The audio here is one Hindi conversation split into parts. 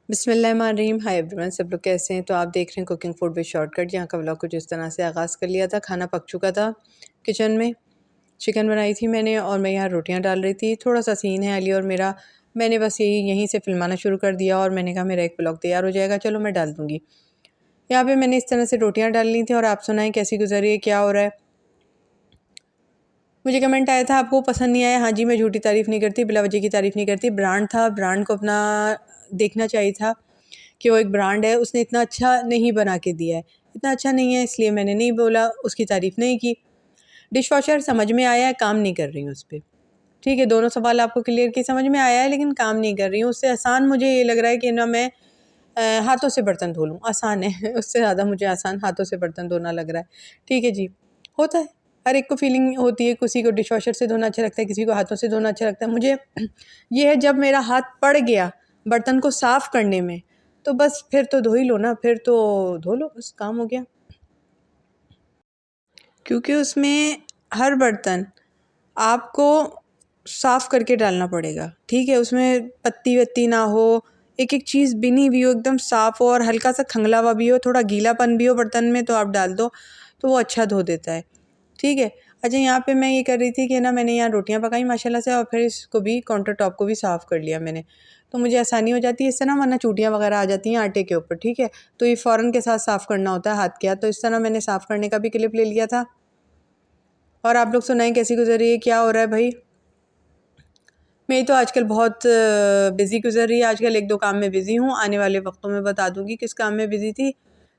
बिस्मिल्लाहिर्रहमानिर्रहीम। हाय एवरीवन, सब लोग कैसे हैं? तो आप देख रहे हैं कुकिंग फूड विद शॉर्टकट। यहाँ का व्लॉग कुछ इस तरह से आगाज़ कर लिया था। खाना पक चुका था। किचन में चिकन बनाई थी मैंने और मैं यहाँ रोटियाँ डाल रही थी। थोड़ा सा सीन है अली और मेरा, मैंने बस यहीं से फिल्माना शुरू कर दिया और मैंने कहा मेरा एक व्लॉग तैयार हो जाएगा, चलो मैं डाल दूँगी। यहाँ पर मैंने इस तरह से रोटियाँ डाल ली थी और आप सुनाएँ कैसी गुजर रही है, क्या हो रहा है। मुझे कमेंट आया था आपको पसंद नहीं आया। हाँ जी, मैं झूठी तारीफ़ नहीं करती, बिला वजह की तारीफ़ नहीं करती। ब्रांड था, ब्रांड को अपना देखना चाहिए था कि वो एक ब्रांड है, उसने इतना अच्छा नहीं बना के दिया है। इतना अच्छा नहीं है इसलिए मैंने नहीं बोला, उसकी तारीफ़ नहीं की। डिश वॉशर समझ में आया है, काम नहीं कर रही हूँ उस पे। ठीक है, दोनों सवाल आपको क्लियर की समझ में आया है लेकिन काम नहीं कर रही हूँ। उससे आसान मुझे ये लग रहा है कि ना मैं हाथों से बर्तन धो लूँ, आसान है। उससे ज़्यादा मुझे आसान हाथों से बर्तन धोना लग रहा है। ठीक है जी, होता है। हर एक को फीलिंग होती है, किसी को डिश वॉशर से धोना अच्छा लगता है, किसी को हाथों से धोना अच्छा लगता है। मुझे ये है जब मेरा हाथ पड़ गया बर्तन को साफ़ करने में, तो बस फिर तो धो ही लो ना, फिर तो धो लो, बस काम हो गया। क्योंकि उसमें हर बर्तन आपको साफ़ करके डालना पड़ेगा। ठीक है, उसमें पत्ती-वत्ती ना हो, एक-एक चीज़ बिनी हुई हो, एकदम साफ़ हो और हल्का सा खंगला हुआ भी हो, थोड़ा गीलापन भी हो बर्तन में तो आप डाल दो, तो वो अच्छा धो देता है। ठीक है। अच्छा, यहाँ पे मैं ये कर रही थी कि ना मैंने यहाँ रोटियाँ पकाई माशाल्लाह से और फिर इसको भी काउंटर टॉप को भी साफ़ कर लिया मैंने। तो मुझे आसानी हो जाती है इससे ना, वरना चूटियाँ वगैरह आ जाती हैं आटे के ऊपर। ठीक है, तो ये फ़ौरन के साथ साफ़ करना होता है हाथ के हाथ। तो इस तरह मैंने साफ़ करने का भी क्लिप ले लिया था। और आप लोग सुनाएं कैसी गुजर रही है, क्या हो रहा है भाई। मैं तो आजकल बहुत बिज़ी गुजर रही है। आजकल एक दो काम में बिज़ी हूँ, आने वाले वक्तों में बता दूँगी किस काम में बिज़ी थी।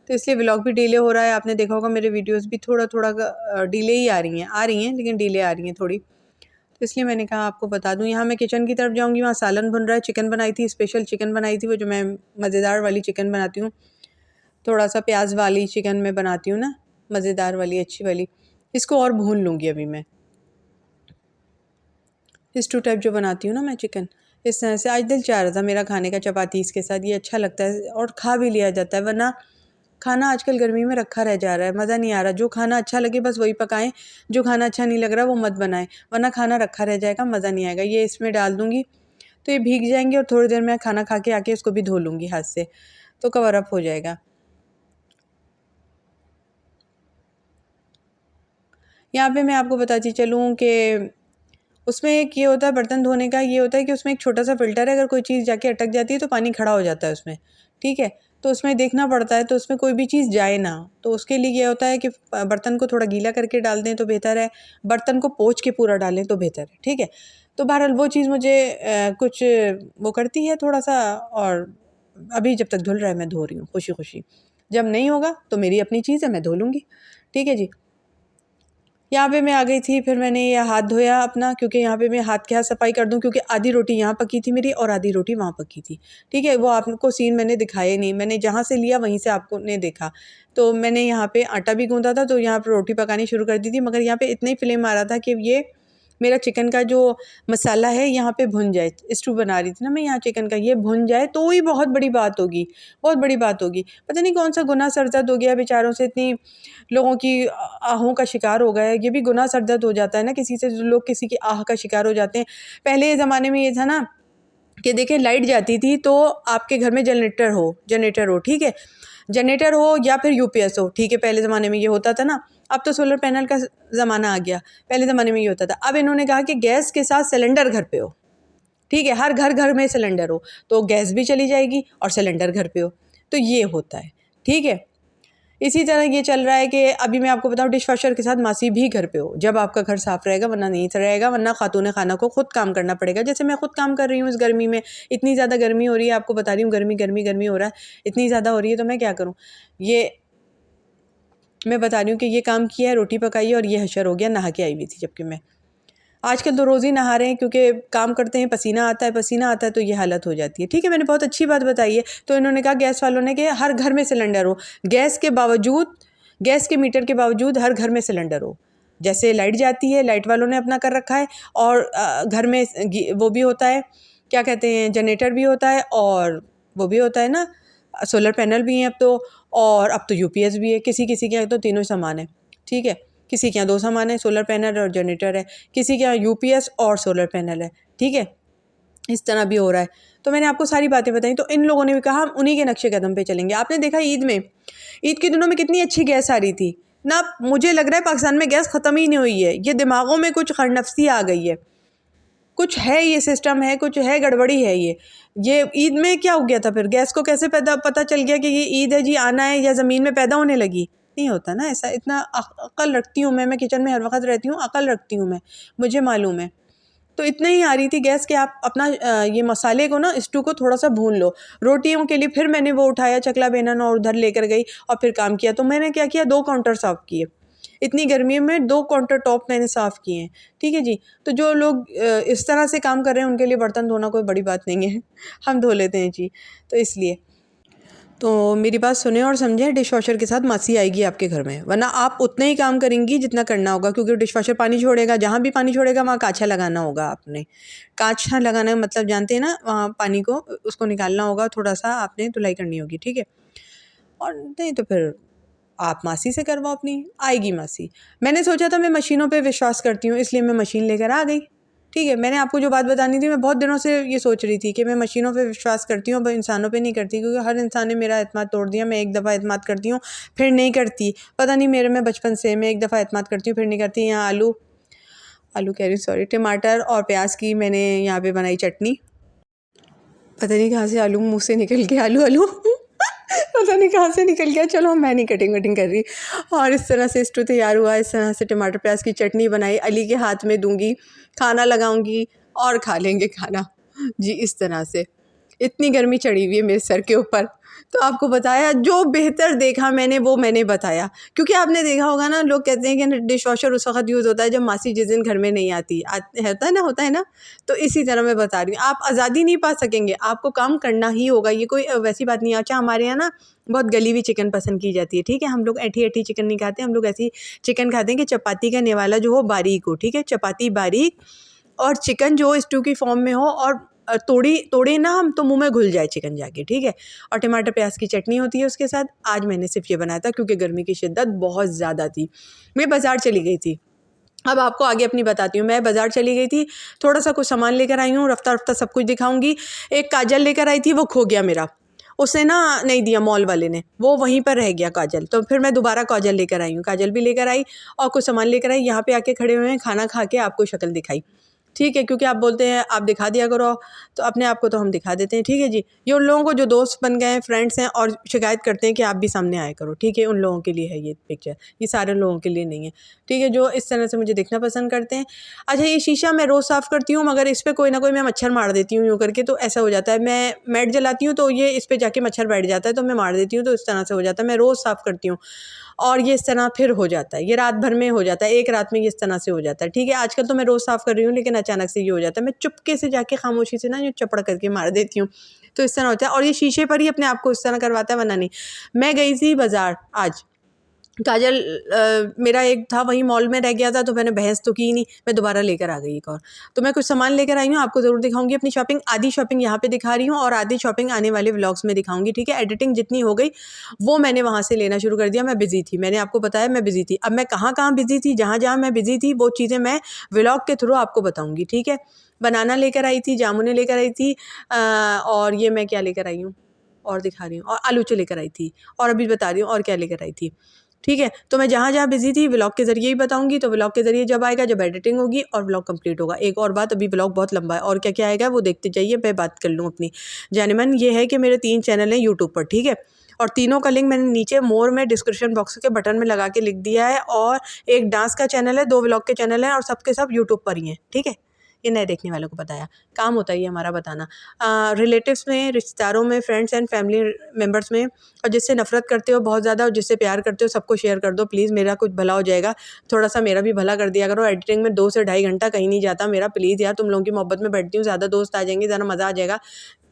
तो इसलिए व्लॉग भी डिले हो रहा है। आपने देखा होगा मेरे वीडियोस भी थोड़ा डिले ही आ रही हैं लेकिन डिले आ रही हैं थोड़ी। तो इसलिए मैंने कहा आपको बता दूँ। यहाँ मैं किचन की तरफ जाऊँगी, वहाँ सालन बन रहा है। चिकन बनाई थी, स्पेशल चिकन बनाई थी, वो जो मैं मज़ेदार वाली चिकन बनाती हूँ, थोड़ा सा प्याज वाली चिकन में बनाती हूँ ना, मज़ेदार वाली, अच्छी वाली। इसको और भून लूँगी अभी मैं, स्टू टाइप जो बनाती हूँ ना मैं चिकन, इस तरह से। आज दिल चाह रहा था मेरा खाने का चपाती इसके साथ, ये अच्छा लगता है और खा भी लिया जाता है। वरना खाना आजकल गर्मी में रखा रह जा रहा है, मज़ा नहीं आ रहा। जो खाना अच्छा लगे बस वही पकाएं, जो खाना अच्छा नहीं लग रहा वो मत बनाएं, वरना खाना रखा रह जाएगा, मज़ा नहीं आएगा। ये इसमें डाल दूँगी तो ये भीग जाएंगे और थोड़ी देर में खाना खा के आके इसको भी धो लूँगी हाथ से, तो कवर अप हो जाएगा। यहाँ पे मैं आपको बताती चलूँ कि उसमें एक ये होता है बर्तन धोने का, ये होता है कि उसमें एक छोटा सा फ़िल्टर है, अगर कोई चीज़ जाके अटक जाती है तो पानी खड़ा हो जाता है उसमें। ठीक है, तो उसमें देखना पड़ता है तो उसमें कोई भी चीज़ जाए ना, तो उसके लिए ये होता है कि बर्तन को थोड़ा गीला करके डाल दें तो बेहतर है, बर्तन को पोंछ के पूरा डालें तो बेहतर है। ठीक है, तो बहरहाल वो चीज़ मुझे कुछ वो करती है थोड़ा सा। और अभी जब तक धुल रहा है मैं धो रही हूँ खुशी खुशी, जब नहीं होगा तो मेरी अपनी चीज़ है, मैं धो लूँगी। ठीक है जी। यहाँ पे मैं आ गई थी, फिर मैंने ये हाथ धोया अपना, क्योंकि यहाँ पे मैं हाथ के हाथ सफाई कर दूँ, क्योंकि आधी रोटी यहाँ पकी थी मेरी और आधी रोटी वहाँ पकी थी। ठीक है, वो आपको सीन मैंने दिखाया नहीं, मैंने जहाँ से लिया वहीं से आपको ने देखा। तो मैंने यहाँ पे आटा भी गूँधा था, तो यहाँ पे रोटी पकानी शुरू कर दी थी, मगर यहाँ पे इतना ही फ्लेम आ रहा था कि ये मेरा चिकन का जो मसाला है यहाँ पे भुन जाए। स्टू बना रही थी ना मैं यहाँ चिकन का, ये भुन जाए तो ही बहुत बड़ी बात होगी, बहुत बड़ी बात होगी। पता नहीं कौन सा गुनाह सरजद हो गया बेचारों से, इतनी लोगों की आहों का शिकार हो गया है। ये भी गुनाह सरजद हो जाता है ना किसी से, जो लोग किसी की आह का शिकार हो जाते हैं। पहले ज़माने में ये था ना कि देखिए लाइट जाती थी तो आपके घर में जनरेटर हो, ठीक है, जनरेटर हो या फिर यूपीएस हो। ठीक है, पहले ज़माने में ये होता था ना। अब तो सोलर पैनल का ज़माना आ गया, पहले ज़माने में ये होता था। अब इन्होंने कहा कि गैस के साथ सिलेंडर घर पे हो। ठीक है, हर घर घर में सिलेंडर हो तो गैस भी चली जाएगी और सिलेंडर घर पे हो, तो ये होता है। ठीक है, इसी तरह ये चल रहा है कि अभी मैं आपको बताऊं, डिश वॉशर के साथ मासी भी घर पे हो जब आपका घर साफ़ रहेगा, वरना नहीं रहेगा। वरना खातून खाना को खुद काम करना पड़ेगा, जैसे मैं खुद काम कर रही हूँ इस गर्मी में। इतनी ज़्यादा गर्मी हो रही है, आपको बता रही हूँ, गर्मी गर्मी गर्मी हो रहा है, इतनी ज़्यादा हो रही है तो मैं क्या करूँ। ये मैं बता रही हूँ कि ये काम किया है, रोटी पकाई है और ये हशर हो गया, नहा के आई हुई थी। जबकि मैं आजकल तो रोज़ ही नहा रहे हैं, क्योंकि काम करते हैं, पसीना आता है तो ये हालत हो जाती है। ठीक है, मैंने बहुत अच्छी बात बताई है। तो इन्होंने कहा गैस वालों ने कि हर घर में सिलेंडर हो, गैस के मीटर के बावजूद हर घर में सिलेंडर हो। जैसे लाइट जाती है, लाइट वालों ने अपना कर रखा है, और घर में वो भी होता है, क्या कहते हैं, जनरेटर भी होता है, और वो भी होता है ना, सोलर पैनल भी हैं अब तो, और अब तो यूपीएस भी है। किसी किसी के यहाँ तो तीनों समान है। ठीक है, किसी के यहाँ दो सामान है, सोलर पैनल और जनरेटर है, किसी के यहाँ यूपीएस और सोलर पैनल है। ठीक है, इस तरह भी हो रहा है। तो मैंने आपको सारी बातें बताई। तो इन लोगों ने भी कहा हम उन्हीं के नक्शे कदम पे चलेंगे। आपने देखा ईद के दिनों में कितनी अच्छी गैस आ रही थी ना। मुझे लग रहा है पाकिस्तान में गैस ख़त्म ही नहीं हुई है, ये दिमागों में कुछ खरनफसी आ गई है, कुछ है, ये सिस्टम है, कुछ है, गड़बड़ी है। ये ईद में क्या हो गया था फिर? गैस को कैसे पता चल गया कि ये ईद है जी, आना है, या ज़मीन में पैदा होने लगी? नहीं होता ना ऐसा। इतना अक्ल रखती हूँ मैं किचन में हर वक्त रहती हूँ, अक्ल रखती हूँ मैं, मुझे मालूम है। तो इतना ही आ रही थी गैस कि आप अपना ये मसाले को ना, स्टू को थोड़ा सा भून लो। रोटियों के लिए फिर मैंने वो उठाया चकला बेलन और उधर लेकर गई और फिर काम किया। तो मैंने क्या किया, 2 काउंटर साफ़ किए। इतनी गर्मी में 2 काउंटर टॉप मैंने साफ़ किए हैं, ठीक है जी। तो जो लोग इस तरह से काम कर रहे हैं उनके लिए बर्तन धोना कोई बड़ी बात नहीं है, हम धो लेते हैं जी। तो इसलिए तो मेरी बात सुने और समझें, डिश वॉशर के साथ मासी आएगी आपके घर में, वरना आप उतना ही काम करेंगी जितना करना होगा, क्योंकि डिश वॉशर पानी छोड़ेगा, जहाँ भी पानी छोड़ेगा वहाँ काछा लगाना होगा आपने। काछा लगाना मतलब जानते हैं ना, वहाँ पानी को उसको निकालना होगा, थोड़ा सा आपने धुलाई करनी होगी, ठीक है। और नहीं तो फिर आप मासी से करवाओ अपनी, आएगी मासी। मैंने सोचा था मैं मशीनों पे विश्वास करती हूँ, इसलिए मैं मशीन लेकर आ गई, ठीक है। मैंने आपको जो बात बतानी थी, मैं बहुत दिनों से ये सोच रही थी कि मैं मशीनों पे विश्वास करती हूँ, अब इंसानों पे नहीं करती, क्योंकि हर इंसान ने मेरा एतमाद तोड़ दिया। मैं एक दफ़ा एतमाद करती हूँ फिर नहीं करती, पता नहीं मेरे में बचपन से, मैं एक दफ़ा एतमाद करती हूँ फिर नहीं करती। यहाँ आलू कह रही हूँ, सॉरी, टमाटर और प्याज की मैंने यहाँ पे बनाई चटनी। पता नहीं कहाँ से आलू मुँह से निकल के आलू पता नहीं कहाँ से निकल गया। चलो मैं नहीं कटिंग वटिंग कर रही। और इस तरह से स्टू तैयार हुआ, इस तरह से टमाटर प्याज की चटनी बनाई, अली के हाथ में दूंगी, खाना लगाऊंगी और खा लेंगे खाना जी। इस तरह से इतनी गर्मी चढ़ी हुई है मेरे सर के ऊपर, तो आपको बताया, जो बेहतर देखा मैंने वो मैंने बताया। क्योंकि आपने देखा होगा ना, लोग कहते हैं कि डिश वॉशर उस वक्त यूज़ होता है जब मासी जिस दिन घर में नहीं आती, होता है ना। तो इसी तरह मैं बता रही हूँ, आप आज़ादी नहीं पा सकेंगे, आपको काम करना ही होगा। ये कोई वैसी बात नहीं है। अच्छा, हमारे यहाँ ना बहुत गली हुई चिकन पसंद की जाती है, ठीक है। हम लोग ऐठी ऐठी चिकन नहीं खाते, हम लोग ऐसी चिकन खाते हैं कि चपाती का नेवाला जो हो बारीक हो, ठीक है, चपाती बारीक, और चिकन जो स्टू की फॉर्म में हो, और तोड़े ना हम तो मुंह में घुल जाए चिकन जाके, ठीक है। और टमाटर प्याज की चटनी होती है उसके साथ। आज मैंने सिर्फ ये बनाया था क्योंकि गर्मी की शिद्दत बहुत ज़्यादा थी। मैं बाज़ार चली गई थी, अब आपको आगे अपनी बताती हूँ। मैं बाज़ार चली गई थी, थोड़ा सा कुछ सामान लेकर आई हूँ, रफ्ता रफ्ता सब कुछ दिखाऊंगी। एक काजल लेकर आई थी, वो खो गया मेरा, उसे ना नहीं दिया मॉल वाले ने, वो वहीं पर रह गया काजल। तो फिर मैं दोबारा काजल लेकर आई हूँ, काजल भी लेकर आई और कुछ सामान लेकर आई। यहाँ पे आके खड़े हुए हैं, खाना खा के आपको शक्ल दिखाई, ठीक है, क्योंकि आप बोलते हैं आप दिखा दिया करो, तो अपने आप को तो हम दिखा देते हैं, ठीक है जी। ये उन लोगों को जो दोस्त बन गए हैं, फ्रेंड्स हैं और शिकायत करते हैं कि आप भी सामने आया करो, ठीक है, उन लोगों के लिए है ये पिक्चर, ये सारे लोगों के लिए नहीं है, ठीक है, जो इस तरह से मुझे देखना पसंद करते हैं। अच्छा, ये शीशा मैं रोज़ साफ़ करती हूँ, मगर इस पर कोई ना कोई मैं मच्छर मार देती हूँ यूँ करके, तो ऐसा हो जाता है। मैं मैट जलाती हूँ तो ये इस पर जाके मच्छर बैठ जाता है, तो मैं मार देती हूँ, तो इस तरह से हो जाता है। मैं रोज़ साफ़ करती हूँ और ये इस तरह फिर हो जाता है, ये रात भर में हो जाता है, एक रात में ये इस तरह से हो जाता है, ठीक है। आजकल तो मैं रोज़ साफ़ कर रही हूँ, लेकिन अचानक से ये हो जाता है। मैं चुपके से जाके खामोशी से ना ये चपड़ करके मार देती हूँ, तो इस तरह होता है। और ये शीशे पर ही अपने आप को इस तरह करवाता है, वरना नहीं। मैं गई थी बाज़ार आज, काजल मेरा एक था वहीं मॉल में रह गया था, तो मैंने बहस तो की नहीं, मैं दोबारा लेकर आ गई एक और। तो मैं कुछ सामान लेकर आई हूँ, आपको ज़रूर दिखाऊंगी अपनी शॉपिंग। आधी शॉपिंग यहाँ पे दिखा रही हूँ और आधी शॉपिंग आने वाले व्लॉग्स में दिखाऊंगी, ठीक है। एडिटिंग जितनी हो गई वो मैंने वहाँ से लेना शुरू कर दिया। मैं बिज़ी थी, मैंने आपको बताया मैं बिज़ी थी। अब मैं कहाँ कहाँ बिज़ी थी, जहाँ जहाँ मैं बिज़ी थी वो चीज़ें मैं व्लॉग के थ्रू आपको बताऊँगी, ठीक है। बनाना लेकर आई थी, जामुने लेकर आई थी, और ये मैं क्या लेकर आई हूँ और दिखा रही हूँ, और आलूचे लेकर आई थी, और अभी बता रही हूँ और क्या लेकर आई थी, ठीक है। तो मैं जहाँ जहाँ बिज़ी थी व्लॉग के ज़रिए ही बताऊंगी। तो व्लॉग के ज़रिए जब आएगा, जब एडिटिंग होगी और व्लॉग कंप्लीट होगा। एक और बात, अभी व्लॉग बहुत लंबा है और क्या क्या आएगा वो देखते जाइए, मैं बात कर लूँ अपनी। जानेमन ये है कि मेरे 3 चैनल हैं यूट्यूब पर, ठीक है, और तीनों का लिंक मैंने नीचे मोर में डिस्क्रिप्शन बॉक्स के बटन में लगा के लिख दिया है। और एक डांस का चैनल है, 2 व्लॉग के चैनल हैं और सबके सब यूट्यूब पर ही हैं, ठीक है। ये नए देखने वालों को बताया, काम होता है ये हमारा बताना। रिलेटिव्स में, रिश्तेदारों में, फ्रेंड्स एंड फैमिली मेम्बर्स में, और जिससे नफ़रत करते हो बहुत ज़्यादा और जिससे प्यार करते हो, सबको शेयर कर दो प्लीज़, मेरा कुछ भला हो जाएगा। थोड़ा सा मेरा भी भला कर दिया करो। एडिटिंग में 2 से ढाई घंटा कहीं नहीं जाता मेरा, प्लीज़ यार, तुम लोगों की मोहब्बत में बैठती हूँ, ज़्यादा दोस्त आ जाएंगे, ज़रा मज़ा आ जाएगा।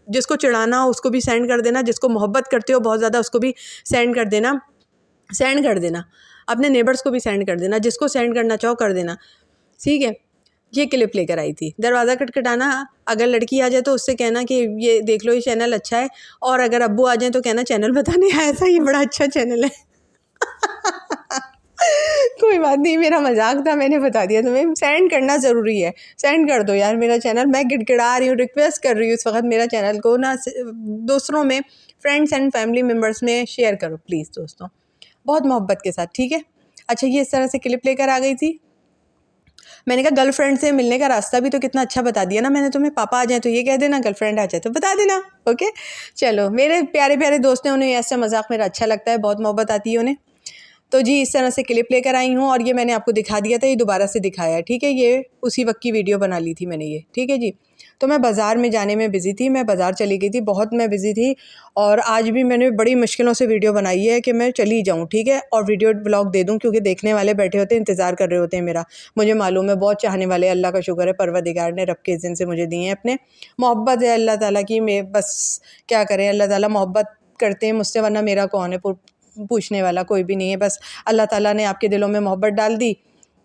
जिसको चिढ़ाना हो उसको भी सेंड कर देना, जिसको मोहब्बत करते हो बहुत ज़्यादा उसको भी सेंड कर देना, अपने नेबर्स को भी सेंड कर देना, जिसको सेंड करना चाहो कर देना, ठीक है। ये क्लिप लेकर आई थी। दरवाज़ा खटखटाना, अगर लड़की आ जाए तो उससे कहना कि ये देख लो ये चैनल अच्छा है, और अगर अब्बू आ जाए तो कहना चैनल बताने आया था, ये बड़ा अच्छा चैनल है। कोई बात नहीं, मेरा मजाक था, मैंने बता दिया तुम्हें। सेंड करना ज़रूरी है, सेंड कर दो यार मेरा चैनल। मैं गिड़गिड़ा रही हूँ, रिक्वेस्ट कर रही हूँ इस वक्त, मेरा चैनल को ना दूसरों में, फ्रेंड्स एंड फैमिली मेम्बर्स में शेयर करो प्लीज़ दोस्तों, बहुत मोहब्बत के साथ, ठीक है। अच्छा, ये इस तरह से क्लिप लेकर आ गई थी। मैंने कहा गर्लफ्रेंड से मिलने का रास्ता भी तो कितना अच्छा बता दिया ना मैंने तुम्हें। पापा आ जाए तो ये कह देना, गर्लफ्रेंड आ जाए तो बता देना। ओके, चलो मेरे प्यारे प्यारे दोस्त हैं, उन्हें ऐसा मजाक मेरा अच्छा लगता है, बहुत मोहब्बत आती है उन्हें। तो जी इस तरह से क्लिप लेकर आई हूँ, और ये मैंने आपको दिखा दिया था, ये दोबारा से दिखाया है, ठीक है। ये उसी वक्त की वीडियो बना ली थी मैंने ये, ठीक है जी। तो मैं बाज़ार में जाने में बिज़ी थी, मैं बाज़ार चली गई थी, बहुत मैं बिज़ी थी। और आज भी मैंने बड़ी मुश्किलों से वीडियो बनाई है कि मैं चली जाऊँ, ठीक है, और वीडियो ब्लॉग दे दूँ, क्योंकि देखने वाले बैठे होते हैं, इंतज़ार कर रहे होते हैं मेरा। मुझे मालूम है बहुत चाहने वाले, अल्लाह का शुक्र है, परवरदिगार ने रब के इज़्ज़न से मुझे दिए हैं अपने। मोहब्बत है अल्लाह ताला की, मैं बस क्या करें, अल्लाह ताला मोहब्बत करते हैं मुझसे, वरना मेरा कौन है पूछने वाला, कोई भी नहीं है। बस अल्लाह ताला ने आपके दिलों में मोहब्बत डाल दी,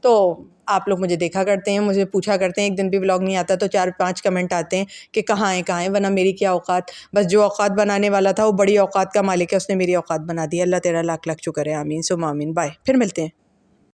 तो आप लोग मुझे देखा करते हैं, मुझे पूछा करते हैं। एक दिन भी व्लॉग नहीं आता तो 4-5 कमेंट आते हैं कि कहाँ है, वरना मेरी क्या औकात। बस जो औकात बनाने वाला था वो बड़ी औकात का मालिक है, उसने मेरी औकात बना दी। अल्लाह तेरा लाख लाख शुक्र है। आमीन सुम्मा आमीन। बाय, फिर मिलते हैं।